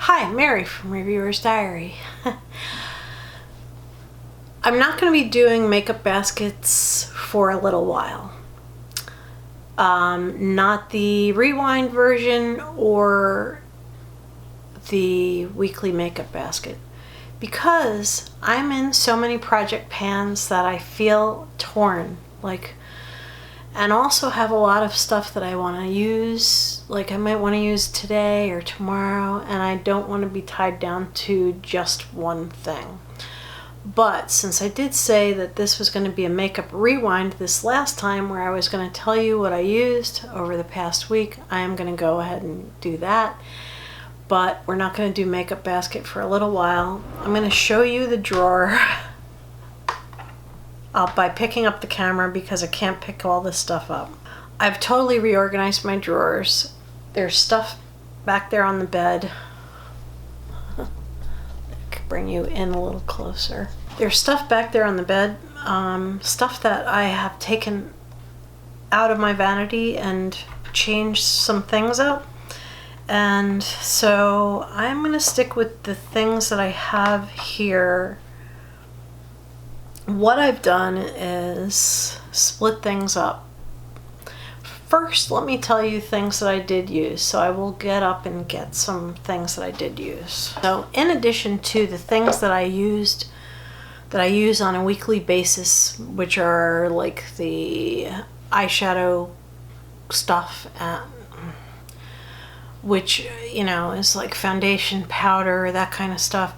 Hi, Mary from Reviewer's Diary. I'm not going to be doing makeup baskets for a little while. Not the rewind version or the weekly makeup basket, because I'm in so many project pans that I feel torn, and also have a lot of stuff that I want to use, I might want to use today or tomorrow, and I don't want to be tied down to just one thing. But since I did say that this was going to be a makeup rewind this last time, where I was going to tell you what I used over the past week, I am going to go ahead and do that. But we're not going to do makeup basket for a little while. I'm going to show you the drawer by picking up the camera, because I can't pick all this stuff up. I've totally reorganized my drawers. There's stuff back there on the bed. I could bring you in a little closer. There's stuff back there on the bed, stuff that I have taken out of my vanity and changed some things up. And so I'm going to stick with the things that I have here. What I've done is split things up. First, let me tell you things that I did use. So I will get up and get some things that I did use. So in addition to the things that I use on a weekly basis, which are like the eyeshadow stuff, which, is like foundation, powder, that kind of stuff,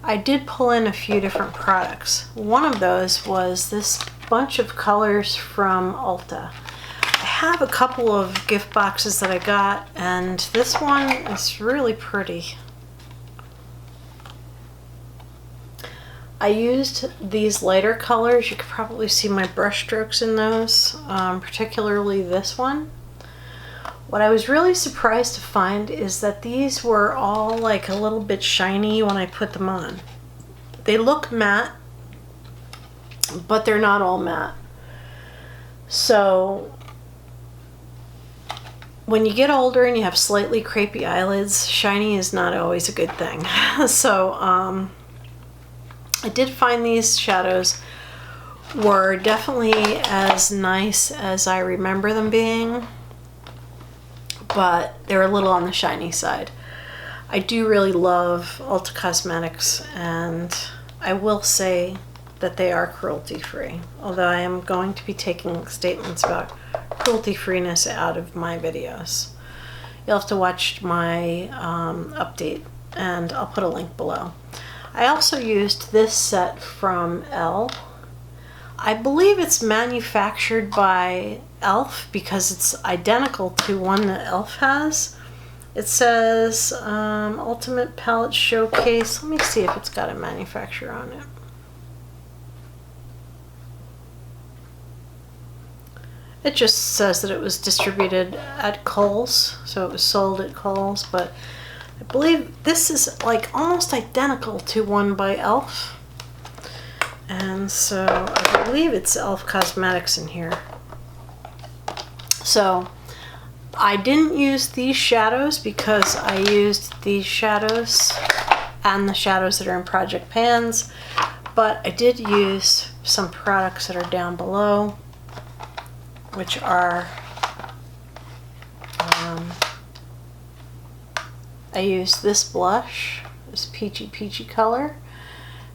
I did pull in a few different products. One of those was this bunch of colors from Ulta. I have a couple of gift boxes that I got, and this one is really pretty. I used these lighter colors. You could probably see my brush strokes in those, particularly this one. What I was really surprised to find is that these were all like a little bit shiny when I put them on. They look matte, but they're not all matte. So when you get older and you have slightly crepey eyelids, shiny is not always a good thing. So I did find these shadows were definitely as nice as I remember them being, but they're a little on the shiny side. I do really love Ulta Cosmetics, and I will say that they are cruelty-free, although I am going to be taking statements about cruelty-freeness out of my videos. You'll have to watch my update, and I'll put a link below. I also used this set from Elle. I believe it's manufactured by e.l.f. because it's identical to one that e.l.f. has. It says Ultimate Palette Showcase. Let me see if it's got a manufacturer on it. It just says that it was distributed at Kohl's, so it was sold at Kohl's, but I believe this is like almost identical to one by e.l.f. And so I believe it's e.l.f. Cosmetics in here. So I didn't use these shadows because I used these shadows and the shadows that are in project pans, but I did use some products that are down below, which are I used this blush, this peachy color,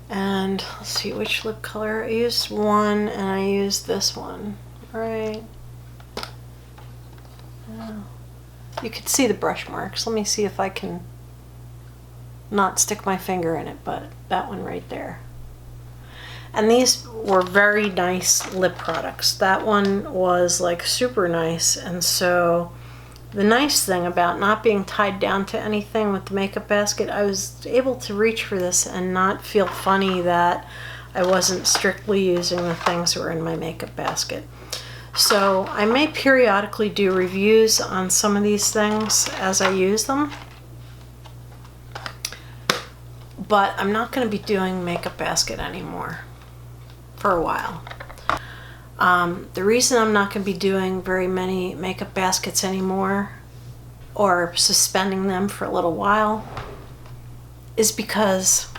and let's see which lip color. I used one, and I used this one, right? You can see the brush marks. Let me see if I can not stick my finger in it, but that one right there. And these were very nice lip products. That one was like super nice, and so the nice thing about not being tied down to anything with the makeup basket, I was able to reach for this and not feel funny that I wasn't strictly using the things that were in my makeup basket. So I may periodically do reviews on some of these things as I use them, but I'm not going to be doing makeup basket anymore for a while. The reason I'm not going to be doing very many makeup baskets anymore, or suspending them for a little while, is because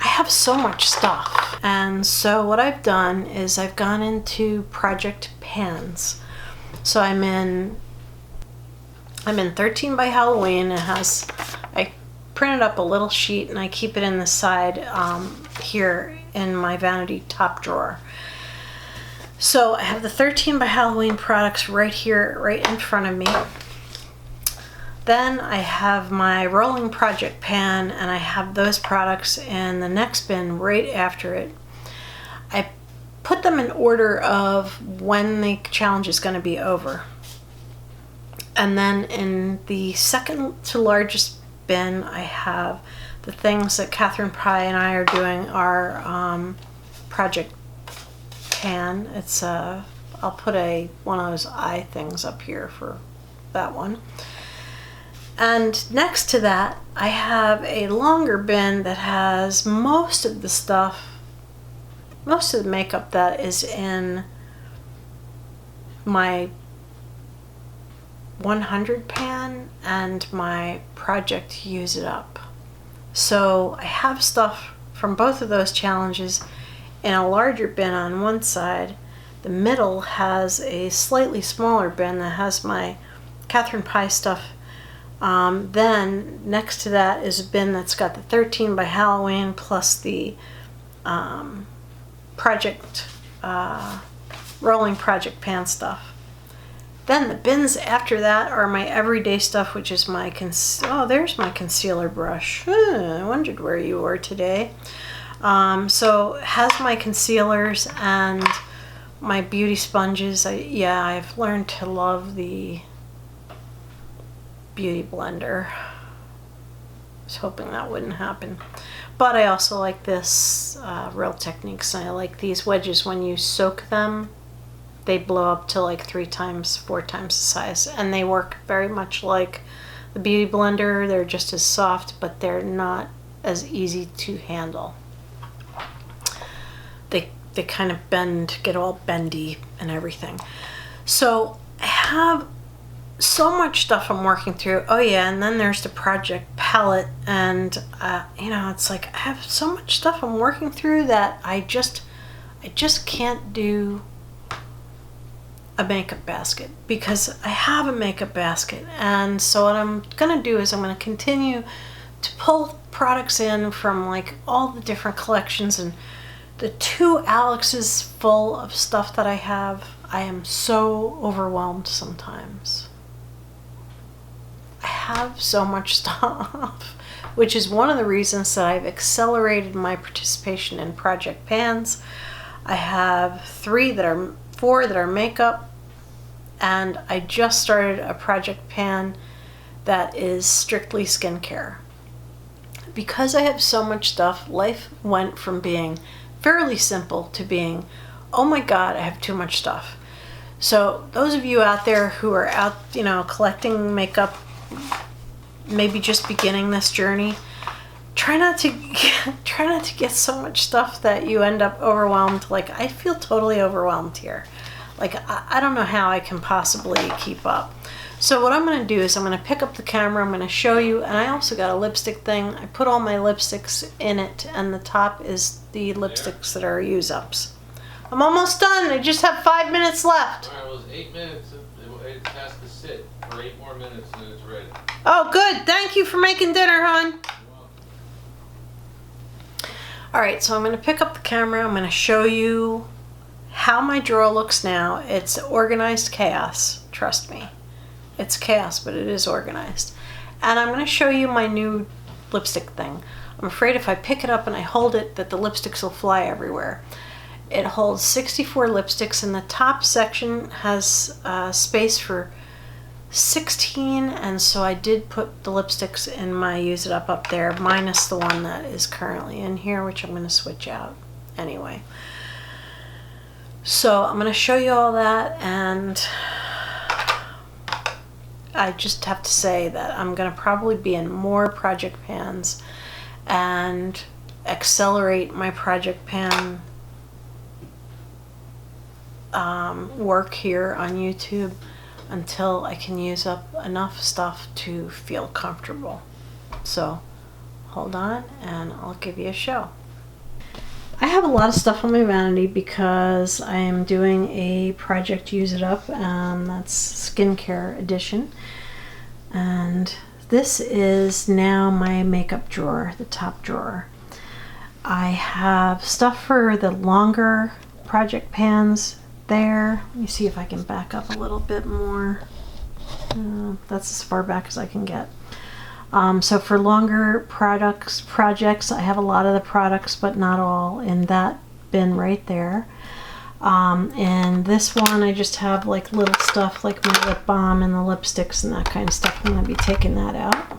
I have so much stuff. And so what I've done is I've gone into project pans. So I'm in 13 by Halloween. It has, I printed up a little sheet and I keep it in the side here in my vanity top drawer. So I have the 13 by Halloween products right here, right in front of me. Then I have my rolling project pan, and I have those products in the next bin right after it. I put them in order of when the challenge is going to be over. And then in the second to largest bin, I have the things that Catherine Pye and I are doing our project pan. It's I'll put one of those eye things up here for that one. And next to that, I have a longer bin that has most of the stuff, most of the makeup that is in my 100 pan and my project Use It Up. So I have stuff from both of those challenges in a larger bin on one side. The middle has a slightly smaller bin that has my Catherine Pye stuff. Then next to that is a bin that's got the 13 by Halloween plus the rolling project pan stuff. Then the bins after that are my everyday stuff, which is my there's my concealer brush. I wondered where you were today. So it has my concealers and my beauty sponges. I've learned to love the beauty blender. I was hoping that wouldn't happen. But I also like this Real Techniques, and I like these wedges. When you soak them, they blow up to like 3 times, 4 times the size, and they work very much like the beauty blender. They're just as soft, but they're not as easy to handle. They kind of bend, get all bendy and everything. So I have so much stuff I'm working through. Oh yeah, and then there's the project palette, and it's like I have so much stuff I'm working through that I just can't do a makeup basket, because I have a makeup basket. And so what I'm gonna do is I'm gonna continue to pull products in from like all the different collections. And the 2 Alex's full of stuff that I have, I am so overwhelmed sometimes. I have so much stuff, which is one of the reasons that I've accelerated my participation in project pans. I have 4 that are makeup, and I just started a project pan that is strictly skincare. Because I have so much stuff, life went from being fairly simple to being, oh my god, I have too much stuff. So those of you out there who are out, collecting makeup, maybe just beginning this journey, try not to get so much stuff that you end up overwhelmed. Like, I feel totally overwhelmed here. Like, I don't know how I can possibly keep up. So what I'm going to do is I'm going to pick up the camera, I'm going to show you, and I also got a lipstick thing. I put all my lipsticks in it, and the top is the lipsticks that are use-ups. I'm almost done. I just have 5 minutes left. All right, well, it's 8 minutes. It has to sit for 8 more minutes, and then it's ready. Oh, good. Thank you for making dinner, hon. All right, so I'm going to pick up the camera. I'm going to show you how my drawer looks now. It's organized chaos. Trust me. It's chaos, but it is organized. And I'm going to show you my new lipstick thing. I'm afraid if I pick it up and I hold it that the lipsticks will fly everywhere. It holds 64 lipsticks, and the top section has space for 16, and so I did put the lipsticks in my Use It Up there, minus the one that is currently in here, which I'm going to switch out anyway. So I'm going to show you all that, and I just have to say that I'm going to probably be in more project pans and accelerate my project pan work here on YouTube until I can use up enough stuff to feel comfortable. So Hold on and I'll give you a show. I have a lot of stuff on my vanity because I am doing a project Use It Up, and that's skincare edition. And this is now my makeup drawer, the top drawer. I have stuff for the longer project pans there. Let me see if I can back up a little bit more. That's as far back as I can get. So for longer projects, I have a lot of the products, but not all, in that bin right there. And this one, I just have like little stuff like my lip balm and the lipsticks and that kind of stuff. I'm going to be taking that out.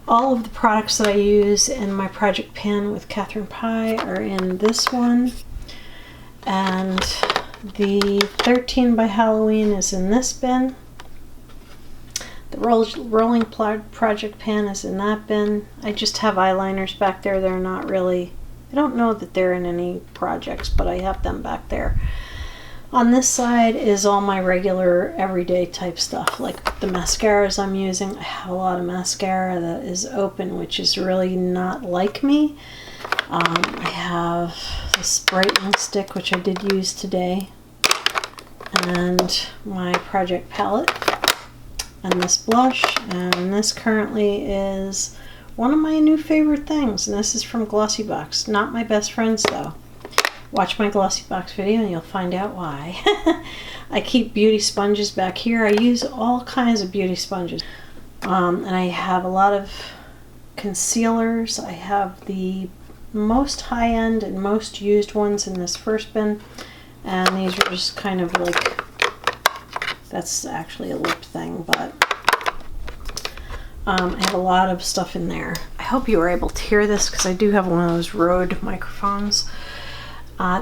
All of the products that I use in my project pan with Catherine Pie are in this one. And the 13 by Halloween is in this bin. The rolling project pan is in that bin. I just have eyeliners back there. They're not really, I don't know that they're in any projects, but I have them back there. On this side is all my regular everyday type stuff, like the mascaras I'm using. I have a lot of mascara that is open, which is really not like me. I have this brightening stick, which I did use today, and my project palette, and this blush, and this currently is one of my new favorite things, and this is from Glossybox. Not my best friends though. Watch my Glossybox video and you'll find out why. I keep beauty sponges back here. I use all kinds of beauty sponges. And I have a lot of concealers. I have the most high-end and most used ones in this first bin, and these are just kind of like, that's actually a lip thing, but I have a lot of stuff in there. I hope you were able to hear this because I do have one of those Rode microphones.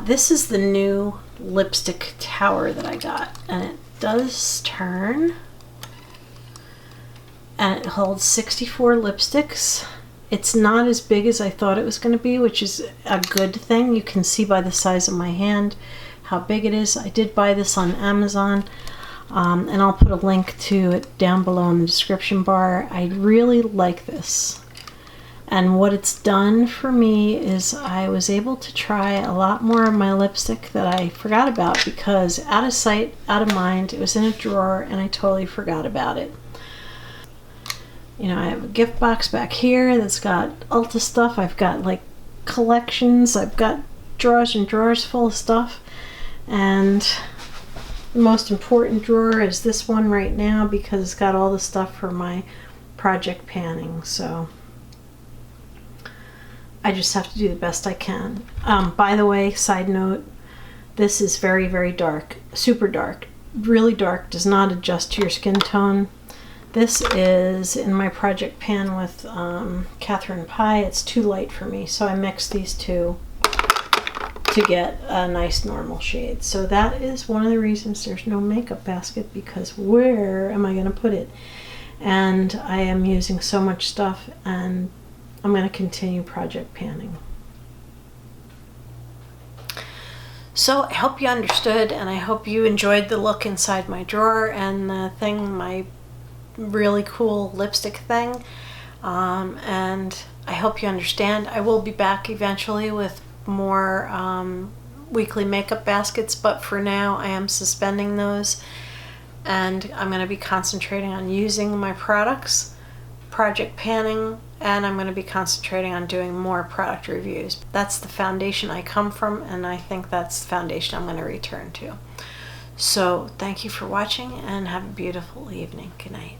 This is the new lipstick tower that I got, and it does turn, and it holds 64 lipsticks. It's not as big as I thought it was going to be, which is a good thing. You can see by the size of my hand how big it is. I did buy this on Amazon, and I'll put a link to it down below in the description bar. I really like this. And what it's done for me is I was able to try a lot more of my lipstick that I forgot about, because out of sight, out of mind, it was in a drawer and I totally forgot about it. You know, I have a gift box back here that's got Ulta stuff. I've got like collections. I've got drawers and drawers full of stuff. And the most important drawer is this one right now because it's got all the stuff for my project panning. So I just have to do the best I can. By the way, side note, this is very, very dark, super dark, really dark, does not adjust to your skin tone. This is in my project pan with Catherine Pie. It's too light for me, so I mixed these two to get a nice normal shade. So that is one of the reasons there's no makeup basket, because where am I going to put it? And I am using so much stuff, and I'm going to continue project panning. So I hope you understood, and I hope you enjoyed the look inside my drawer and the thing, my really cool lipstick thing. And I hope you understand. I will be back eventually with more weekly makeup baskets, but for now I am suspending those, and I'm going to be concentrating on using my products, project panning, and I'm going to be concentrating on doing more product reviews. That's the foundation I come from, and I think that's the foundation I'm going to return to. So thank you for watching, and have a beautiful evening. Good night.